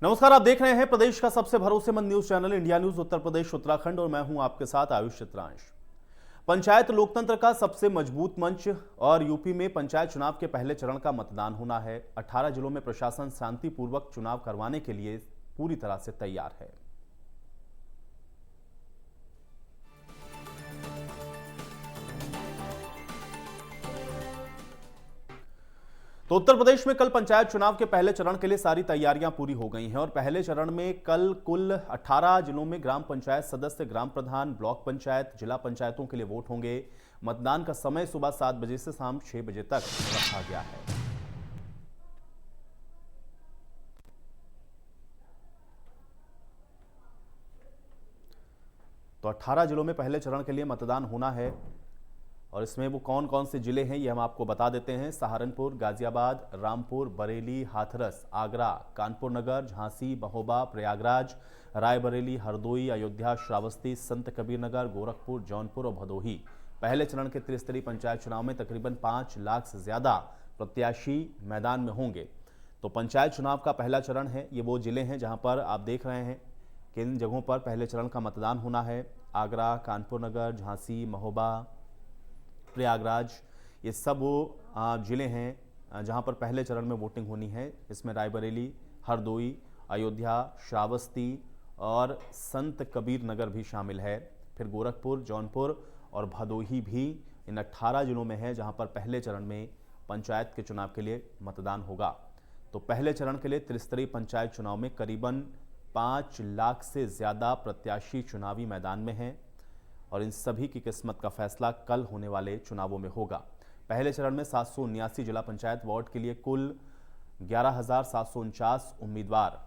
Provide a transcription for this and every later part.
नमस्कार, आप देख रहे हैं प्रदेश का सबसे भरोसेमंद news channel India news Uttar Pradesh Uttarakhand और मैं हूं आपके साथ आयुष चित्रांश। पंचायत लोकतंत्र का सबसे मजबूत मंच और यूपी में पंचायत चुनाव के पहले चरण का मतदान होना है। 18 जिलों में प्रशासन शांतिपूर्वक चुनाव करवाने के लिए पूरी तरह से तैयार है। तो उत्तर प्रदेश में कल पंचायत चुनाव के पहले चरण के लिए सारी तैयारियां पूरी हो गई हैं और पहले चरण में कल कुल 18 जिलों में ग्राम पंचायत सदस्य, ग्राम प्रधान, ब्लॉक पंचायत, जिला पंचायतों के लिए वोट होंगे। मतदान का समय सुबह 7 बजे से शाम 6 बजे तक रखा गया है। तो 18 जिलों में पहले चरण के लिए मतदान होना है और इसमें वो कौन कौन से जिले हैं ये हम आपको बता देते हैं। सहारनपुर, गाजियाबाद, रामपुर, बरेली, हाथरस, आगरा, कानपुर नगर, झांसी, महोबा, प्रयागराज, रायबरेली, हरदोई, अयोध्या, श्रावस्ती, संत कबीर नगर, गोरखपुर, जौनपुर और भदोही। पहले चरण के त्रिस्तरीय पंचायत चुनाव में तकरीबन 5 लाख से ज्यादा प्रत्याशी मैदान में होंगे। तो पंचायत चुनाव का पहला चरण है, ये वो जिले हैं जहां पर आप देख रहे हैं किन जगहों पर पहले चरण का मतदान होना है। आगरा, कानपुर नगर, झांसी, महोबा, प्रयागराज, ये सब वो जिले हैं जहां पर पहले चरण में वोटिंग होनी है। इसमें रायबरेली, हरदोई, अयोध्या, श्रावस्ती और संत कबीर नगर भी शामिल है। फिर गोरखपुर, जौनपुर और भदोही भी इन 18 जिलों में है जहां पर पहले चरण में पंचायत के चुनाव के लिए मतदान होगा। तो पहले चरण के लिए त्रिस्तरीय पंचायत चुनाव में करीबन 5 लाख से ज़्यादा प्रत्याशी चुनावी मैदान में हैं और इन सभी की किस्मत का फैसला कल होने वाले चुनावों में होगा। पहले चरण में 779 जिला पंचायत वार्ड के लिए कुल 11,749 उम्मीदवार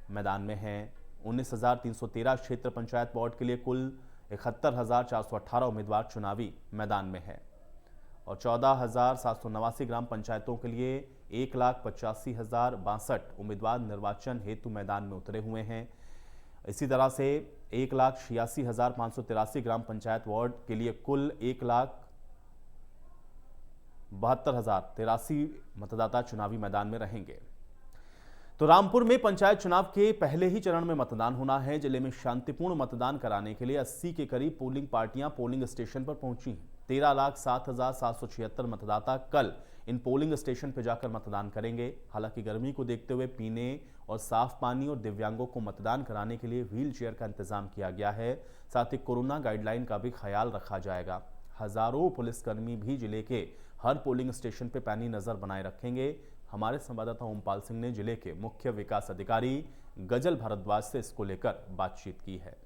मैदान में हैं। 19,313 क्षेत्र पंचायत वार्ड के लिए कुल 71,418 उम्मीदवार चुनावी मैदान में हैं और 14,789 ग्राम पंचायतों के लिए 1,85,062 उम्मीदवार निर्वाचन हेतु मैदान में उतरे हुए हैं। इसी तरह से 1,86,583 ग्राम पंचायत वार्ड के लिए कुल 1,72,083 मतदाता चुनावी मैदान में रहेंगे। तो रामपुर में पंचायत चुनाव के पहले ही चरण में मतदान होना है। जिले में शांतिपूर्ण मतदान कराने के लिए 80 के करीब पोलिंग पार्टियां पोलिंग स्टेशन पर पहुंची। 13,07,776 मतदाता कल इन पोलिंग स्टेशन पर जाकर मतदान करेंगे। हालांकि गर्मी को देखते हुए पीने और साफ पानी और दिव्यांगों को मतदान कराने के लिए व्हील चेयर का इंतजाम किया गया है। साथ ही कोरोना गाइडलाइन का भी ख्याल रखा जाएगा। हजारों पुलिसकर्मी भी जिले के हर पोलिंग स्टेशन पर पैनी नजर बनाए रखेंगे। हमारे संवाददाता ओमपाल सिंह ने जिले के मुख्य विकास अधिकारी गजल भारद्वाज से इसको लेकर बातचीत की है।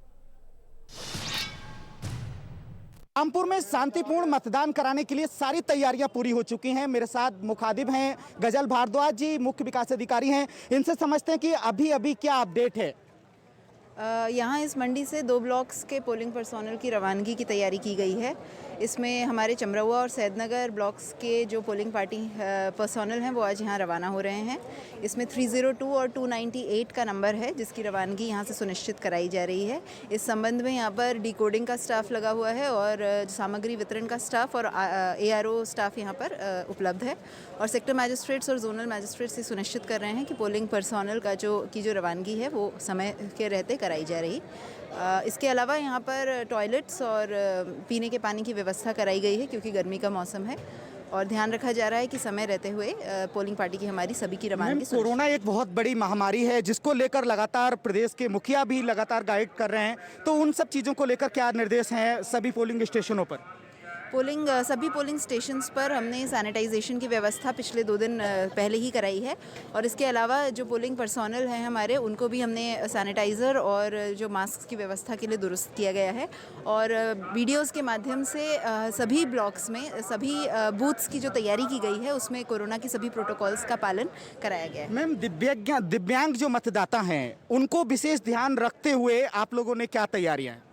रामपुर में शांतिपूर्ण मतदान कराने के लिए सारी तैयारियां पूरी हो चुकी हैं। मेरे साथ मुखातिब हैं गजल भारद्वाज जी, मुख्य विकास अधिकारी हैं। इनसे समझते हैं कि अभी क्या अपडेट है। यहाँ इस मंडी से 2 ब्लॉक्स के पोलिंग पर्सोनल की रवानगी की तैयारी की गई है। इसमें हमारे चमरौआ और सैदनगर ब्लॉक्स के जो पोलिंग पार्टी पर्सोनल हैं वो आज यहाँ रवाना हो रहे हैं। इसमें 302 और 298 का नंबर है जिसकी रवानगी यहाँ से सुनिश्चित कराई जा रही है। इस संबंध में यहाँ पर डिकोडिंग का स्टाफ लगा हुआ है और सामग्री वितरण का स्टाफ और ARO स्टाफ यहाँ पर उपलब्ध है और सेक्टर मैजिस्ट्रेट्स और जोनल मैजिस्ट्रेट्स ये सुनिश्चित कर रहे हैं कि पोलिंग पर्सोनल का जो रवानगी है वो समय के रहते कराई जा रही। इसके अलावा यहाँ पर टॉयलेट्स और पीने के पानी की व्यवस्था कराई गई है क्योंकि गर्मी का मौसम है और ध्यान रखा जा रहा है कि समय रहते हुए पोलिंग पार्टी की हमारी सभी की रवानगी। कोरोना एक बहुत बड़ी महामारी है जिसको लेकर लगातार प्रदेश के मुखिया भी लगातार गाइड कर रहे हैं, तो उन सब चीज़ों को लेकर क्या निर्देश हैं सभी पोलिंग स्टेशनों पर? सभी पोलिंग स्टेशंस पर हमने सैनिटाइजेशन की व्यवस्था पिछले 2 दिन पहले ही कराई है और इसके अलावा जो पोलिंग पर्सोनल हैं हमारे उनको भी हमने सैनिटाइज़र और जो मास्क की व्यवस्था के लिए दुरुस्त किया गया है और वीडियोस के माध्यम से सभी ब्लॉक्स में सभी बूथ्स की जो तैयारी की गई है उसमें कोरोना की सभी प्रोटोकॉल्स का पालन कराया गया है। मैम, दिव्यांग जो मतदाता हैं उनको विशेष ध्यान रखते हुए आप लोगों ने क्या तैयारियाँ हैं?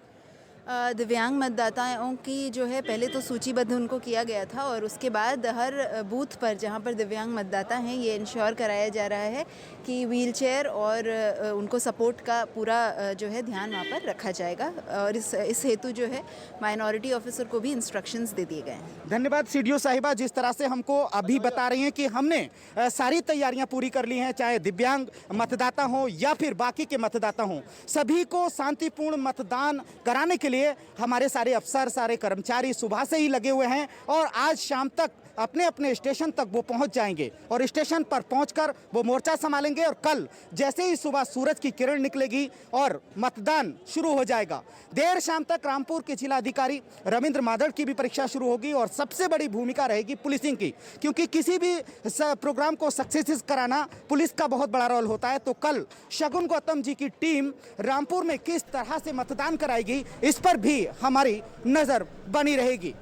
दिव्यांग मतदाताओं की जो है पहले तो सूचीबद्ध उनको किया गया था और उसके बाद हर बूथ पर जहां पर दिव्यांग मतदाता हैं ये इंश्योर कराया जा रहा है कि व्हीलचेयर और उनको सपोर्ट का पूरा जो है ध्यान वहां पर रखा जाएगा और इस हेतु जो है माइनॉरिटी ऑफिसर को भी इंस्ट्रक्शंस दे दिए गए हैं। धन्यवाद सीडीओ साहिबा, जिस तरह से हमको अभी बता रही हैं कि हमने सारी तैयारियां पूरी कर ली हैं, चाहे दिव्यांग मतदाता हो या फिर बाकी के मतदाता हों, सभी को शांतिपूर्ण मतदान कराने के लिए हमारे सारे अफसर, सारे कर्मचारी सुबह से ही लगे हुए हैं और आज शाम तक अपने अपने स्टेशन तक वो पहुंच जाएंगे और स्टेशन पर पहुंचकर वो मोर्चा संभालेंगे और कल जैसे ही सुबह सूरज की किरण निकलेगी और मतदान शुरू हो जाएगा। देर शाम तक रामपुर के जिलाधिकारी रविंद्र मादड़ की भी परीक्षा शुरू होगी और सबसे बड़ी भूमिका रहेगी पुलिसिंग की, क्योंकि किसी भी प्रोग्राम को सक्सेस कराना पुलिस का बहुत बड़ा रोल होता है। तो कल शगुन गौतम जी की टीम रामपुर में किस तरह से मतदान कराएगी, इस पर भी हमारी नजर बनी रहेगी।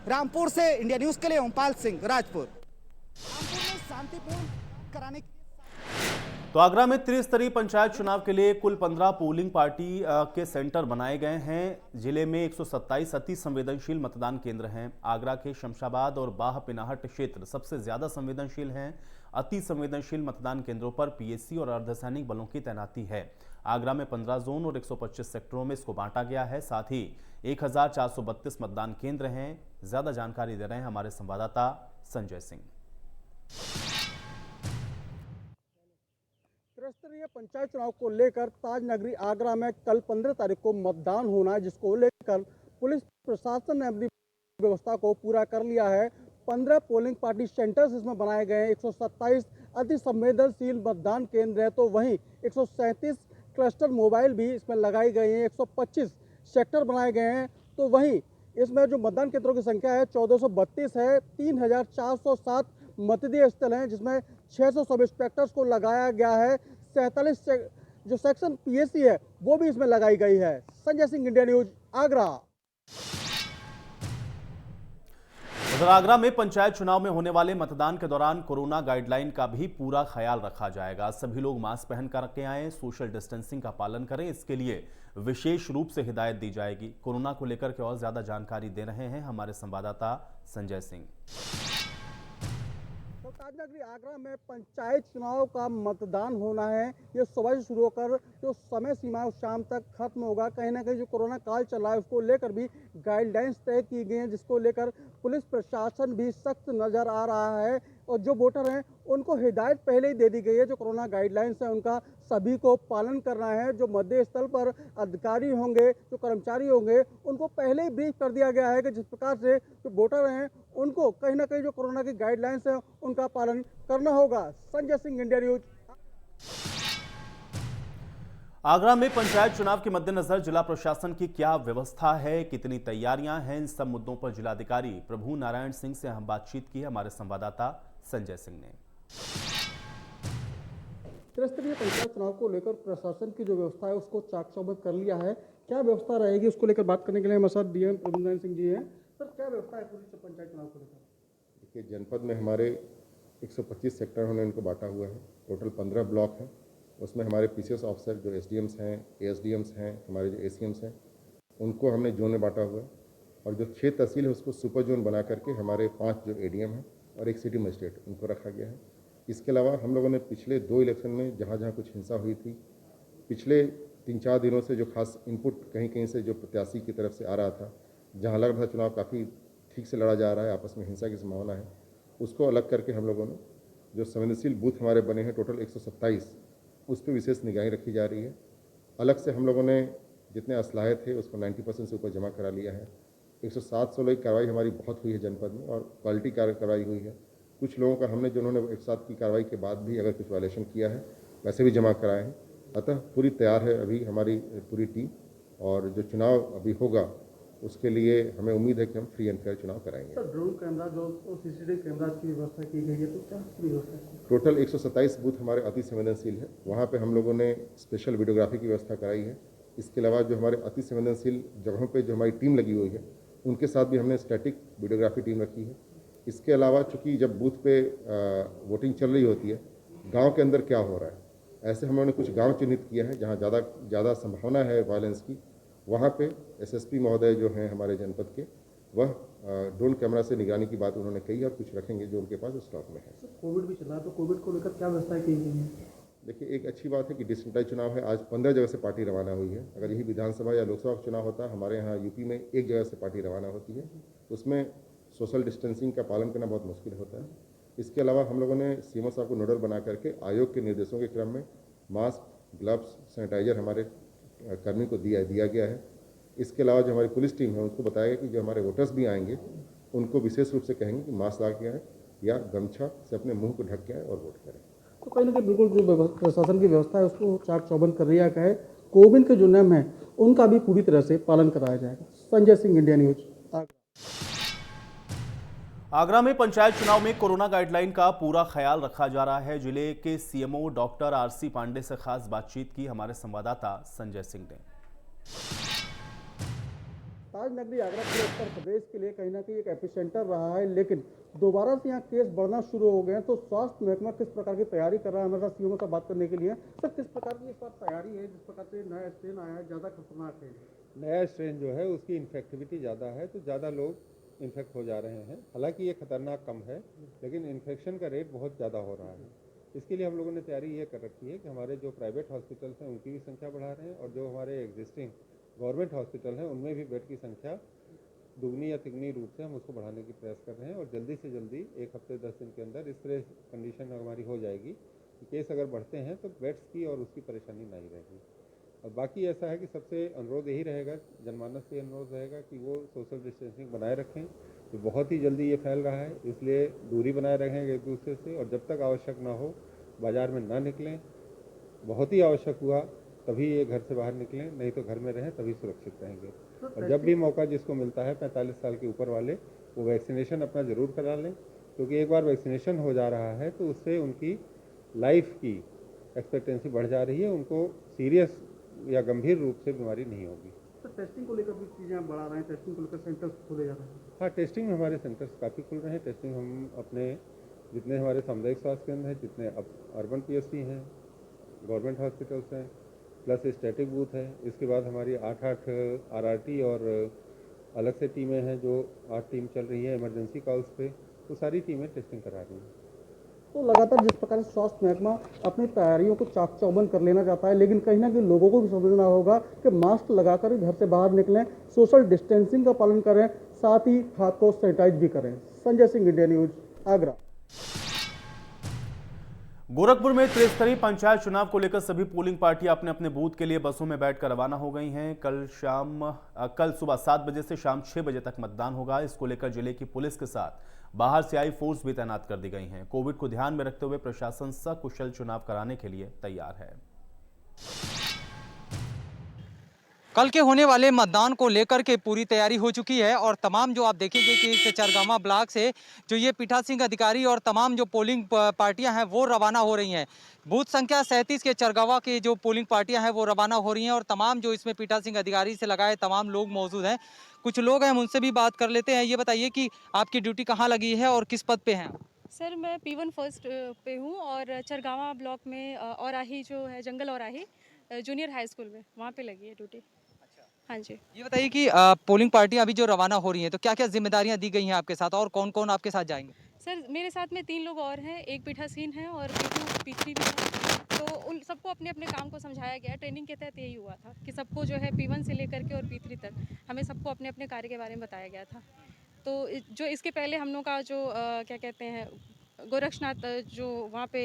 रामपुर से इंडिया न्यूज के लिए ओमपाल सिंह, राजपुर। रामपुर में शांतिपूर्ण कराने तो आगरा में त्रिस्तरीय पंचायत चुनाव के लिए कुल 15 पोलिंग पार्टी के सेंटर बनाए गए हैं। जिले में 127 अति संवेदनशील मतदान केंद्र हैं। आगरा के शमशाबाद और बाह पिनाहट क्षेत्र सबसे ज्यादा संवेदनशील हैं। अति संवेदनशील मतदान केंद्रों पर पीएसी और अर्धसैनिक बलों की तैनाती है। आगरा में 15 जोन और 125 सेक्टरों में इसको बांटा गया है। साथ ही 1432 मतदान केंद्र हैं। ज्यादा जानकारी दे रहे हैं हमारे संवाददाता संजय सिंह। त्रिस्तरीय पंचायत चुनाव को लेकर ताजनगरी आगरा में कल 15 तारीख को मतदान होना है, जिसको लेकर पुलिस प्रशासन ने अपनी व्यवस्था को पूरा कर लिया है। 15 पोलिंग पार्टी सेंटर्स इसमें बनाए गए हैं। 127 अति संवेदनशील मतदान केंद्र है, तो वहीं 137 क्लस्टर मोबाइल भी इसमें लगाई गई हैं। 125 सेक्टर बनाए गए हैं, तो वहीं इसमें जो मतदान केंद्रों की संख्या है 1432 है। 3407 मतदेय स्थल हैं, जिसमें 600 सब इंस्पेक्टर्स को लगाया गया है। 47 जो सेक्शन पीएसी है वो भी इसमें लगाई गई है। Sanjay Singh, India News, Agra. उधर आगरा में पंचायत चुनाव में होने वाले मतदान के दौरान कोरोना गाइडलाइन का भी पूरा ख्याल रखा जाएगा। सभी लोग मास्क पहन कर के आएं, सोशल डिस्टेंसिंग का पालन करें, इसके लिए विशेष रूप से हिदायत दी जाएगी। कोरोना को लेकर के और ज्यादा जानकारी दे रहे हैं हमारे संवाददाता संजय सिंह। तो ताजनगरी आगरा में पंचायत चुनाव का मतदान होना है। ये सुबह से शुरू होकर जो समय सीमा है शाम तक खत्म होगा। कहीं ना कहीं जो कोरोना काल चल रहा है उसको लेकर भी गाइडलाइंस तय की गई हैं, जिसको लेकर पुलिस प्रशासन भी सख्त नजर आ रहा है और जो वोटर हैं उनको हिदायत पहले ही दे दी गई है। जो कोरोना गाइडलाइंस है उनका सभी को पालन करना है। जो मतदेय स्थल पर अधिकारी होंगे, जो कर्मचारी होंगे, उनको पहले ही ब्रीफ कर दिया गया है कि जिस प्रकार से जो वोटर हैं उनको कहीं ना कहीं जो कोरोना की गाइडलाइंस है उनका पालन करना होगा। Sanjay Singh, India News. आगरा में पंचायत चुनाव के मद्देनजर जिला प्रशासन की क्या व्यवस्था है, कितनी तैयारियां हैं, इन सब मुद्दों पर जिलाधिकारी प्रभु नारायण सिंह से हम बातचीत की हमारे संवाददाता संजय सिंह ने। त्रिस्तरीय पंचायत चुनाव को लेकर प्रशासन की जो व्यवस्था है उसको चाक चौबंद कर लिया है। क्या व्यवस्था रहेगी उसको लेकर बात करने के लिए हमारे साथ डीएम प्रभु नारायण सिंह जी हैं। सर, क्या व्यवस्था है पूरी पंचायत चुनाव को लेकर? देखिए, जनपद में हमारे 125 सेक्टर उन्होंने इनको बांटा हुआ है। टोटल 15 ब्लॉक हैं। उसमें हमारे पीसीएस ऑफिसर जो एसडीएम्स हैं, एएसडीएम्स हैं, हमारे जो एसीएम्स हैं, उनको हमने जोन में बांटा हुआ है। और जो 6 तहसील है उसको सुपर जोन बना करके हमारे 5 जो एडीएम हैं और एक सिटी मजिस्ट्रेट उनको रखा गया है। इसके अलावा हम लोगों ने पिछले 2 इलेक्शन में जहाँ जहाँ कुछ हिंसा हुई थी, पिछले 3-4 दिनों से जो खास इनपुट कहीं कहीं से जो प्रत्याशी की तरफ से आ रहा था, जहाँ लग रहा था चुनाव काफ़ी ठीक से लड़ा जा रहा है, आपस में हिंसा की संभावना है, उसको अलग करके हम लोगों ने जो संवेदनशील बूथ हमारे बने हैं टोटल 127, उस पर विशेष निगरानी रखी जा रही है। अलग से हम लोगों ने जितने असलाहे थे उसको 90% से ऊपर जमा करा लिया है। 107-16 की कार्रवाई हमारी बहुत हुई है जनपद में और क्वालिटी कार्रवाई हुई है। कुछ लोगों का हमने जिन्होंने 107 की कार्रवाई के बाद भी अगर कुछ वायलेशन किया है वैसे भी जमा कराए हैं। अतः पूरी तैयार है अभी हमारी पूरी टीम, और जो चुनाव अभी होगा उसके लिए हमें उम्मीद है कि हम फ्री एंड फेयर चुनाव कराएंगे। सर, ड्रोन कैमरा जो सीसीटीवी कैमरा की व्यवस्था की गई है, तो क्या व्यवस्था है? टोटल 127 बूथ हमारे अति संवेदनशील है, वहाँ पे हम लोगों ने स्पेशल वीडियोग्राफी की व्यवस्था कराई है। इसके अलावा जो हमारे अति संवेदनशील जगहों पे जो हमारी टीम लगी हुई है उनके साथ भी हमने स्टैटिक वीडियोग्राफी टीम रखी है। इसके अलावा चूँकि जब बूथ पे वोटिंग चल रही होती है, गाँव के अंदर क्या हो रहा है, ऐसे हम लोगों ने कुछ गाँव चिन्हित किया है जहाँ ज़्यादा संभावना है वायलेंस की, वहाँ पे एसएसपी महोदय जो हैं हमारे जनपद के, वह ड्रोन कैमरा से निगरानी की बात उन्होंने कही और कुछ रखेंगे जो उनके पास स्टॉक में है। कोविड भी चल रहा है, तो कोविड को लेकर क्या व्यवस्था की गई है? देखिए, एक अच्छी बात है कि डिसेंट्रलाइज चुनाव है। आज 15 जगह से पार्टी रवाना हुई है। अगर यही विधानसभा या लोकसभा का चुनाव होता, हमारे यहाँ यूपी में एक जगह से पार्टी रवाना होती है, उसमें सोशल डिस्टेंसिंग का पालन करना बहुत मुश्किल होता है। इसके अलावा हम लोगों ने सीएमओ साहब को नोडल बना करके आयोग के निर्देशों के क्रम में मास्क, ग्लव्स, सैनिटाइजर हमारे कर्मी को दिया गया है। इसके अलावा जो हमारी पुलिस टीम है उसको बताया गया कि जो हमारे वोटर्स भी आएंगे उनको विशेष रूप से कहेंगे कि मास्क लगा के आए या गमछा से अपने मुंह को ढक के आए और वोट करें। तो कहीं ना कहीं बिल्कुल जो प्रशासन की व्यवस्था है उसको चाक चौबंद कर दिया गया है। कोविड के जो नियम है उनका भी पूरी तरह से पालन कराया जाएगा। Sanjay Singh, India News, Agra. आगरा में पंचायत चुनाव में कोरोना गाइडलाइन का पूरा ख्याल रखा जा रहा है। जिले के सीएमओ डॉक्टर आरसी पांडे से खास बातचीत की हमारे संवाददाता संजय सिंह ने। ताज नगरी आगरा पूरे उत्तर प्रदेश के लिए कहीं ना कहीं एक एपिसेंटर रहा है, लेकिन दोबारा से यहाँ केस बढ़ना शुरू हो गए हैं। तो स्वास्थ्य महकमा किस प्रकार की तैयारी कर रहा है, हमारे साथ सीएमओ से बात करने के लिए। सर, किस प्रकार की इस बार तैयारी है? जिस प्रकार से नया स्ट्रेन आया है, ज़्यादा खतरनाक है। नया स्ट्रेन जो है उसकी इन्फेक्टिविटी ज़्यादा है, तो ज़्यादा लोग इन्फेक्ट हो जा रहे हैं। हालांकि ये खतरनाक कम है, लेकिन इन्फेक्शन का रेट बहुत ज़्यादा हो रहा है। इसके लिए हम लोगों ने तैयारी ये कर रखी है कि हमारे जो प्राइवेट हॉस्पिटल्स हैं उनकी भी संख्या बढ़ा रहे हैं, और जो हमारे एग्जिस्टिंग गवर्नमेंट हॉस्पिटल हैं उनमें भी बेड की संख्या दुगनी या तिगनी रूप से हम उसको बढ़ाने की प्रयास कर रहे हैं। और जल्दी से जल्दी 1 हफ्ते 10 दिन के अंदर इस तरह कंडीशन हमारी हो जाएगी कि केस अगर बढ़ते हैं तो बेड्स की और उसकी परेशानी नहीं रहेगी। और बाकी ऐसा है कि सबसे अनुरोध यही रहेगा, जनमानस से अनुरोध रहेगा कि वो सोशल डिस्टेंसिंग बनाए रखें। तो बहुत ही जल्दी ये फैल रहा है, इसलिए दूरी बनाए रखेंगे एक दूसरे से, और जब तक आवश्यक ना हो बाजार में ना निकलें। बहुत ही आवश्यक हुआ तभी ये घर से बाहर निकलें, नहीं तो घर में रहें, तभी सुरक्षित रहेंगे। और जब भी मौका जिसको मिलता है 45 साल के ऊपर वाले, वो वैक्सीनेशन अपना ज़रूर करा लें, क्योंकि एक बार वैक्सीनेशन हो जा रहा है तो उससे उनकी लाइफ की एक्सपेक्टेंसी बढ़ जा रही है, उनको सीरियस या गंभीर रूप से बीमारी नहीं होगी। तो टेस्टिंग को लेकर भी चीज़ें बढ़ा रहे हैं, टेस्टिंग को लेकर सेंटर्स खोले जा रहे हैं। हाँ, टेस्टिंग में हमारे सेंटर्स काफ़ी खुल रहे हैं। टेस्टिंग हम अपने जितने हमारे सामुदायिक स्वास्थ्य केंद्र हैं, जितने अब अर्बन पीएससी हैं, गवर्नमेंट हॉस्पिटल्स हैं, प्लस स्टैटिक बूथ है। इसके बाद हमारी 8 आरआरटी और अलग से टीमें हैं जो 8 टीम चल रही है इमरजेंसी कॉल्स पे, तो सारी टीमें टेस्टिंग करा रही हैं। तो लगातार जिस प्रकार से स्वास्थ्य महकमा अपनी तैयारियों को चाक चौबंद कर लेना चाहता है, लेकिन कहीं ना कहीं लोगों को भी समझना होगा कि मास्क लगाकर घर से बाहर निकलें, सोशल डिस्टेंसिंग का पालन करें, साथ ही हाथ को सैनिटाइज भी करें। Sanjay Singh, India News, Agra. गोरखपुर में त्रिस्तरीय पंचायत चुनाव को लेकर सभी पोलिंग पार्टियां अपने अपने बूथ के लिए बसों में बैठकर रवाना हो गई हैं। कल सुबह 7 बजे से शाम 6 बजे तक मतदान होगा। इसको लेकर जिले की पुलिस के साथ बाहर से आई फोर्स भी तैनात कर दी गई हैं। कोविड को ध्यान में रखते हुए प्रशासन सकुशल चुनाव कराने के लिए तैयार है। कल के होने वाले मतदान को लेकर के पूरी तैयारी हो चुकी है, और तमाम जो आप देखेंगे कि इस चरगामा ब्लॉक से जो ये पीठासीन अधिकारी और तमाम जो पोलिंग पार्टियां हैं वो रवाना हो रही हैं। बूथ संख्या 37 के चरगावा के जो पोलिंग पार्टियां हैं वो रवाना हो रही हैं, और तमाम जो इसमें पीठासीन अधिकारी से लगाए तमाम लोग मौजूद हैं। कुछ लोग हैं, हम उनसे भी बात कर लेते हैं। ये बताइए कि आपकी ड्यूटी कहाँ लगी है और किस पद पे हैं? सर, मैं P1 फर्स्ट पे हूँ, और चरगावा ब्लॉक में औराही जो है, जंगल औराही जूनियर हाई स्कूल में, वहाँ पे लगी है ड्यूटी। हाँ जी। ये बताइए कि पोलिंग पार्टियां अभी जो रवाना हो रही हैं तो क्या क्या जिम्मेदारियां दी गई हैं आपके साथ, और कौन कौन आपके साथ जाएंगे? सर, मेरे साथ में 3 लोग और हैं, एक पीठासीन है और P2 P3 भी है। तो उन सबको अपने अपने काम को समझाया गया। ट्रेनिंग के तहत यही हुआ था कि सबको जो है P1 से लेकर के और P3 तक हमें सबको अपने अपने कार्य के बारे में बताया गया था। तो जो इसके पहले हम लोग का जो क्या कहते हैं, गोरक्षनाथ जो वहाँ पे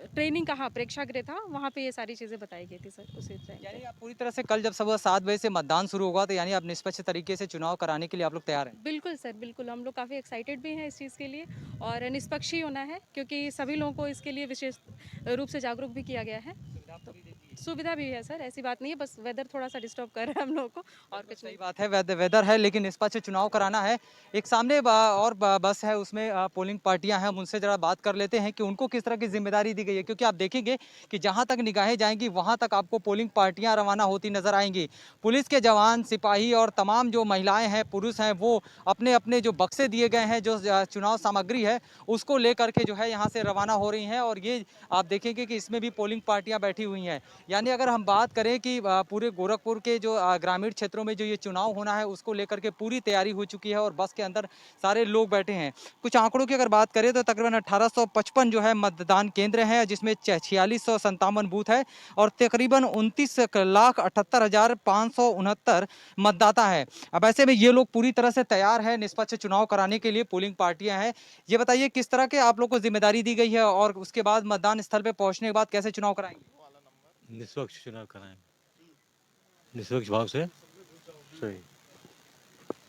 ट्रेनिंग का, हाँ, प्रेक्षागृह था, वहाँ पे ये सारी चीज़ें बताई गई थी सर उसी टाइम। यानी आप पूरी तरह से कल जब सुबह 7 बजे से मतदान शुरू होगा तो यानी आप निष्पक्ष तरीके से चुनाव कराने के लिए आप लोग तैयार हैं? बिल्कुल सर, बिल्कुल। हम लोग काफ़ी एक्साइटेड भी हैं इस चीज़ के लिए, और निष्पक्ष ही होना है, क्योंकि सभी लोगों को इसके लिए विशेष रूप से जागरूक भी किया गया है। सुविधा भी है सर, ऐसी बात नहीं है, बस वेदर थोड़ा सा डिस्टर्ब कर रहा है हम लोगों को, और कुछ सही नहीं। बात है, वेदर है, लेकिन निष्पक्ष चुनाव कराना है। एक सामने बस है, उसमें पोलिंग पार्टियां हैं, हम उनसे जरा बात कर लेते हैं कि उनको किस तरह की जिम्मेदारी दी गई है, क्योंकि आप देखेंगे कि जहां तक निगाहें जाएंगी वहां तक आपको पोलिंग पार्टियां रवाना होती नजर आएंगी। पुलिस के जवान, सिपाही और तमाम जो महिलाएं हैं, पुरुष हैं, वो अपने अपने जो बक्से दिए गए हैं, जो चुनाव सामग्री है उसको लेकर के जो है यहाँ से रवाना हो रही हैं। और ये आप देखेंगे कि इसमें भी पोलिंग पार्टियां बैठी हुई हैं। यानी अगर हम बात करें कि पूरे गोरखपुर के जो ग्रामीण क्षेत्रों में जो ये चुनाव होना है उसको लेकर के पूरी तैयारी हो चुकी है और बस के अंदर सारे लोग बैठे हैं। कुछ आंकड़ों की अगर बात करें तो तकरीबन 1855 जो है मतदान केंद्र हैं, जिसमें 4657 बूथ है और तकरीबन 29,78,569 मतदाता है। अब ऐसे में ये लोग पूरी तरह से तैयार है निष्पक्ष चुनाव कराने के लिए। पोलिंग पार्टियां हैं। ये बताइए किस तरह के आप लोग को जिम्मेदारी दी गई है और उसके बाद मतदान स्थल पे पहुंचने के बाद कैसे चुनाव कराएंगे? निष्पक्ष चुनाव कराएंगे, निष्पक्ष भाव से सही।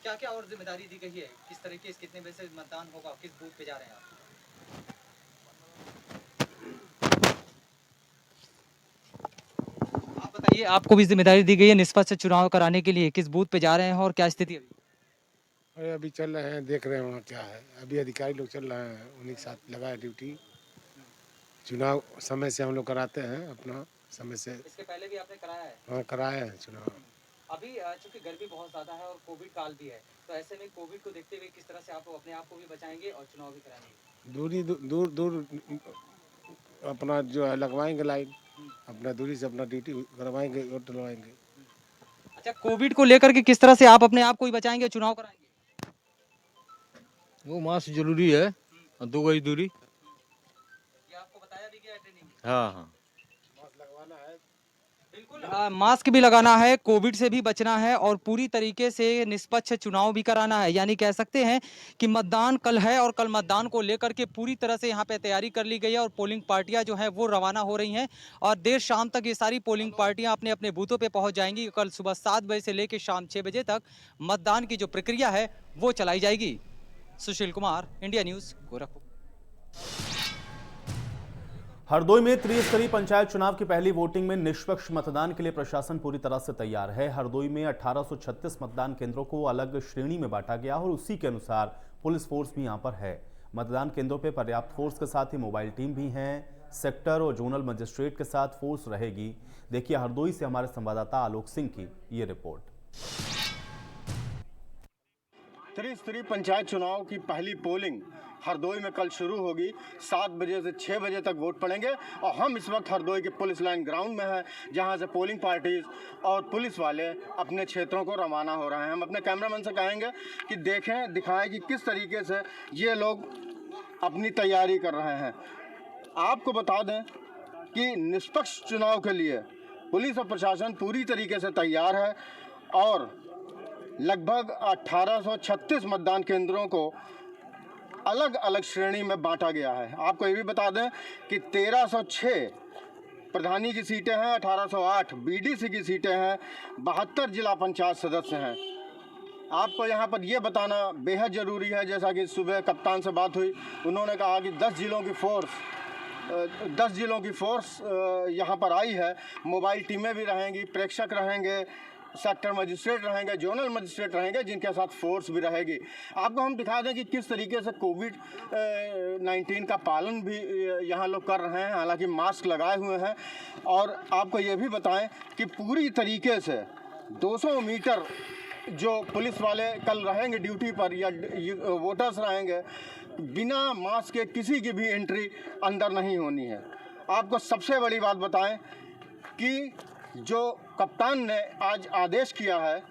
क्या क्या और जिम्मेदारी दी गई है? किस तरीके से कितने बजे से मतदान होगा? किस बूथ पे जा रहे हैं आप? आप बताइए, आपको भी जिम्मेदारी दी गई है निष्पक्ष चुनाव कराने के लिए। किस बूथ पे जा रहे हैं और क्या स्थिति है? अरे अभी चल रहे हैं, देख रहे हैं वहाँ क्या है। अभी अधिकारी लोग चल रहे हैं, उन्हीं के साथ लगा है ड्यूटी। चुनाव समय से हम लोग कराते हैं, अपना समय से। इसके पहले भी आपने कराया है? हाँ, कराया है चुनाव। अभी चूंकि गर्मी बहुत ज्यादा है और कोविड काल भी है, तो ऐसे में कोविड को देखते हुए किस तरह से आप अपने आप को भी बचाएंगे और चुनाव भी कराएंगे? दूरी दूर दूर अपना जो है लगवाएंगे लाइन, अपना दूरी से अपना ड्यूटी करवाएंगे, वोट डलवाएंगे। अच्छा, कोविड को लेकर के किस तरह से आप अपने आप को भी बचाएंगे, चुनाव कराएंगे? वो मास्क जरूरी है और 2 गज दूरी। ये आपको बताया भी गया है ट्रेनिंग में? हाँ हाँ, बिल्कुल, मास्क भी लगाना है, कोविड से भी बचना है और पूरी तरीके से निष्पक्ष चुनाव भी कराना है। यानी कह सकते हैं कि मतदान कल है और कल मतदान को लेकर के पूरी तरह से यहाँ पे तैयारी कर ली गई है और पोलिंग पार्टियां जो हैं वो रवाना हो रही हैं और देर शाम तक ये सारी पोलिंग पार्टियां अपने अपने बूथों पे पहुंच जाएंगी। कल सुबह 7 बजे से लेकर शाम 6 बजे तक मतदान की जो प्रक्रिया है वो चलाई जाएगी। Sushil Kumar, India news, Gorakhpur. हरदोई में त्रिस्तरीय पंचायत चुनाव की पहली वोटिंग में निष्पक्ष मतदान के लिए प्रशासन पूरी तरह से तैयार है। हरदोई में 1836 मतदान केंद्रों को अलग श्रेणी में बांटा गया और उसी के अनुसार पुलिस फोर्स भी यहां पर है। मतदान केंद्रों पर पर्याप्त फोर्स के साथ ही मोबाइल टीम भी है। सेक्टर और जोनल मजिस्ट्रेट के साथ फोर्स रहेगी। देखिए हरदोई से हमारे संवाददाता आलोक सिंह की ये रिपोर्ट। त्रिस्तरीय पंचायत चुनाव की पहली पोलिंग हरदोई में कल शुरू होगी। 7 बजे से 6 बजे तक वोट पड़ेंगे और हम इस वक्त हरदोई के पुलिस लाइन ग्राउंड में हैं, जहां से पोलिंग पार्टीज और पुलिस वाले अपने क्षेत्रों को रवाना हो रहे हैं। हम अपने कैमरामैन से कहेंगे कि देखें, दिखाएं कि किस तरीके से ये लोग अपनी तैयारी कर रहे हैं। आपको बता दें कि निष्पक्ष चुनाव के लिए पुलिस और प्रशासन पूरी तरीके से तैयार है और लगभग 1836 मतदान केंद्रों को अलग अलग श्रेणी में बांटा गया है। आपको ये भी बता दें कि 1306 प्रधानी की सीटें हैं, 1808 बीडीसी की सीटें हैं, 72 जिला पंचायत सदस्य हैं। आपको यहाँ पर यह बताना बेहद ज़रूरी है, जैसा कि सुबह कप्तान से बात हुई, उन्होंने कहा कि 10 जिलों की फोर्स यहाँ पर आई है। मोबाइल टीमें भी रहेंगी, प्रेक्षक रहेंगे, सेक्टर मजिस्ट्रेट रहेंगे, जोनल मजिस्ट्रेट रहेंगे, जिनके साथ फोर्स भी रहेगी। आपको हम दिखा दें कि किस तरीके से कोविड-19 का पालन भी यहाँ लोग कर रहे हैं, हालांकि मास्क लगाए हुए हैं। और आपको ये भी बताएं कि पूरी तरीके से 200 मीटर जो पुलिस वाले कल रहेंगे ड्यूटी पर या वोटर्स रहेंगे, बिना मास्क के किसी की भी एंट्री अंदर नहीं होनी है। आपको सबसे बड़ी बात बताएं कि जो कप्तान ने आज आदेश किया है,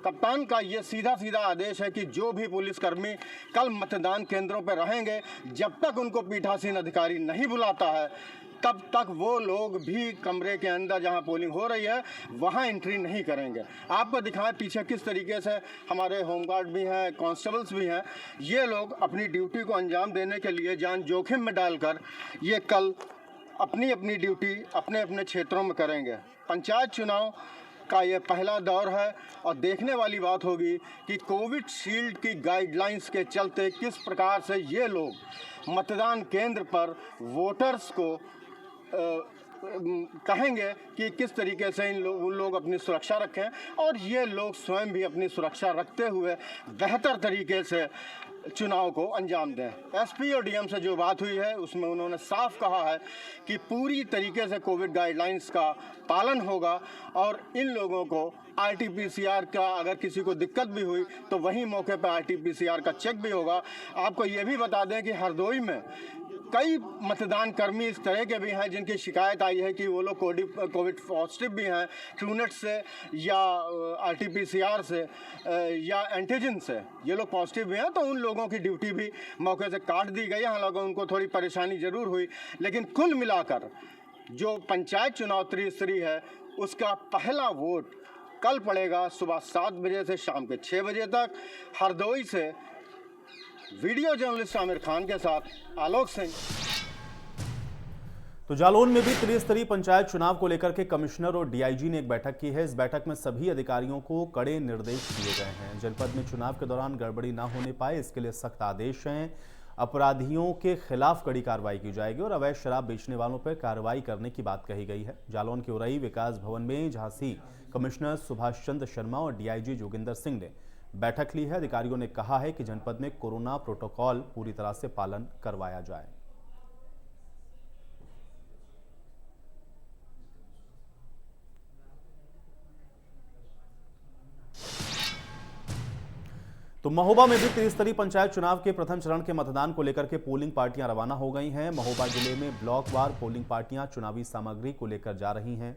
कप्तान का ये सीधा आदेश है कि जो भी पुलिसकर्मी कल मतदान केंद्रों पर रहेंगे, जब तक उनको पीठासीन अधिकारी नहीं बुलाता है, तब तक वो लोग भी कमरे के अंदर जहां पोलिंग हो रही है वहां एंट्री नहीं करेंगे। आपको दिखाएं पीछे किस तरीके से हमारे होमगार्ड भी हैं, कांस्टेबल्स भी हैं। ये लोग अपनी ड्यूटी को अंजाम देने के लिए जान जोखिम में डालकर ये कल अपनी अपनी ड्यूटी अपने अपने क्षेत्रों में करेंगे। पंचायत चुनाव का ये पहला दौर है और देखने वाली बात होगी कि कोविशील्ड की गाइडलाइंस के चलते किस प्रकार से ये लोग मतदान केंद्र पर वोटर्स को कहेंगे कि किस तरीके से उन लोग अपनी सुरक्षा रखें और ये लोग स्वयं भी अपनी सुरक्षा रखते हुए बेहतर तरीके से चुनाव को अंजाम दें। एसपी और डीएम से जो बात हुई है उसमें उन्होंने साफ कहा है कि पूरी तरीके से कोविड गाइडलाइंस का पालन होगा और इन लोगों को आरटीपीसीआर का अगर किसी को दिक्कत भी हुई तो वहीं मौके पर आरटीपीसीआर का चेक भी होगा। आपको ये भी बता दें कि हरदोई में कई मतदान कर्मी इस तरह के भी हैं जिनकी शिकायत आई है कि वो लोग कोविड पॉजिटिव भी हैं, ट्रूनेट से या RT-PCR से या एंटीजन से ये लोग पॉजिटिव भी हैं, तो उन लोगों की ड्यूटी भी मौके से काट दी गई। हालांकि उनको थोड़ी परेशानी ज़रूर हुई, लेकिन कुल मिलाकर जो पंचायत चुनाव त्रिस्तरीय है उसका पहला वोट कल पड़ेगा सुबह 7 बजे से शाम के 6 बजे तक। हरदोई से वीडियो जर्नलिस्ट आमिर खान के साथ आलोक सिंह। तो जालौन में भी त्रिस्तरीय पंचायत चुनाव को लेकर के कमिश्नर और DIG ने एक बैठक की है। इस बैठक में सभी अधिकारियों को कड़े निर्देश दिए गए हैं। जनपद में चुनाव के दौरान गड़बड़ी ना होने पाए इसके लिए सख्त आदेश हैं। अपराधियों के खिलाफ कड़ी कार्रवाई की जाएगी और अवैध शराब बेचने वालों पर कार्रवाई करने की बात कही गई है। जालौन के उरई विकास भवन में झांसी कमिश्नर सुभाष चंद्र शर्मा और DIG जोगिंदर सिंह ने बैठक ली है। अधिकारियों ने कहा है कि जनपद में कोरोना प्रोटोकॉल पूरी तरह से पालन करवाया जाए। तो महोबा में भी त्रिस्तरीय पंचायत चुनाव के प्रथम चरण के मतदान को लेकर के पोलिंग पार्टियां रवाना हो गई हैं। महोबा जिले में ब्लॉकवार पोलिंग पार्टियां चुनावी सामग्री को लेकर जा रही हैं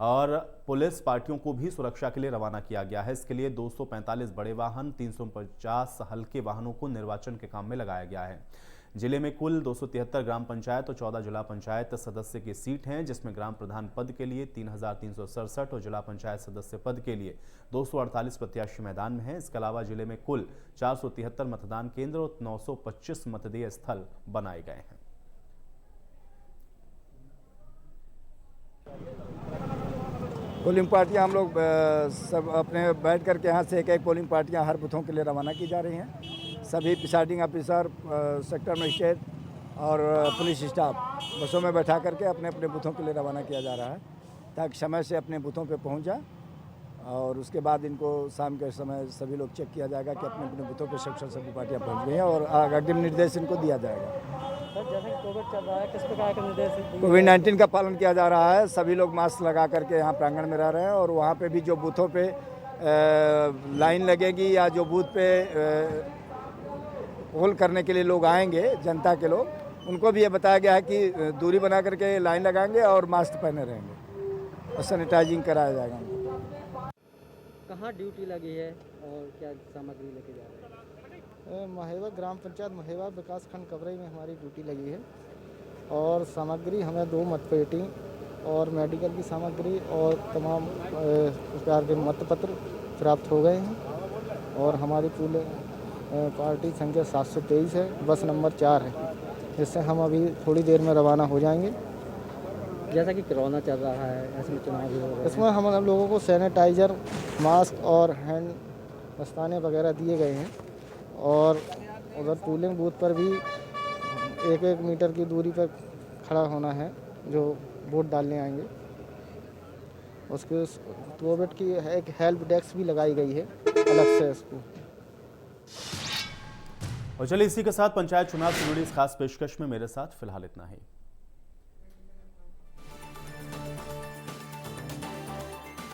और पुलिस पार्टियों को भी सुरक्षा के लिए रवाना किया गया है। इसके लिए 245 बड़े वाहन, 350 हल्के वाहनों को निर्वाचन के काम में लगाया गया है। जिले में कुल 273 ग्राम पंचायत और 14 जिला पंचायत सदस्य की सीट हैं, जिसमें ग्राम प्रधान पद के लिए 3367 और जिला पंचायत सदस्य पद के लिए 248 प्रत्याशी मैदान में हैं। इसके अलावा जिले में कुल 473 मतदान केंद्र और 925 मतदेय स्थल बनाए गए हैं। पोलिंग पार्टियां हम लोग सब अपने बैठ करके यहाँ से एक पोलिंग पार्टियां हर बूथों के लिए रवाना की जा रही हैं। सभी प्रिसाइडिंग ऑफिसर, सेक्टर मजिस्ट्रेट और पुलिस स्टाफ बसों में बैठा करके अपने अपने बूथों के लिए रवाना किया जा रहा है ताकि समय से अपने बूथों पे पहुंच जाए और उसके बाद इनको शाम के समय सभी लोग चेक किया जाएगा कि अपने अपने बूथों पे सभी पार्टियां पहुंच गई हैं और अग्रिम निर्देश इनको दिया जाएगा। जैसे कोविड चल रहा है, किस प्रकार का निर्देश? कोविड-19 का पालन किया जा रहा है। सभी लोग मास्क लगा करके यहाँ प्रांगण में रह रहे हैं और वहाँ पे भी जो बूथों पे लाइन लगेगी या जो बूथ पे पोल करने के लिए लोग आएंगे, जनता के लोग, उनको भी ये बताया गया है कि दूरी बना करके लाइन लगाएंगे और मास्क पहने रहेंगे और सैनिटाइजिंग कराया जाएगा। कहाँ ड्यूटी लगी है और क्या सामग्री लेके जा रहे हैं? महेवा ग्राम पंचायत महेवा विकास खंड कवरई में हमारी ड्यूटी लगी है और सामग्री हमें 2 मतपेटी और मेडिकल की सामग्री और तमाम प्रकार के मतपत्र प्राप्त हो गए हैं और हमारी पूरे पार्टी संख्या 723 है, बस नंबर 4 है, जिससे हम अभी थोड़ी देर में रवाना हो जाएंगे। जैसा कि कोरोना चल रहा है, ऐसे में चुनाव भी हो रहा है, इसमें हम लोगों को सैनिटाइज़र, मास्क और हैंड दस्ताने वगैरह दिए गए हैं और उधर पोलिंग बूथ पर भी 1-1 मीटर की दूरी पर खड़ा होना है जो वोट डालने आएंगे। उसके कोविड की एक हेल्प डेस्क भी लगाई गई है अलग से इसको। और चलिए इसी के साथ पंचायत चुनाव से जुड़ी इस खास पेशकश में मेरे साथ फिलहाल इतना ही।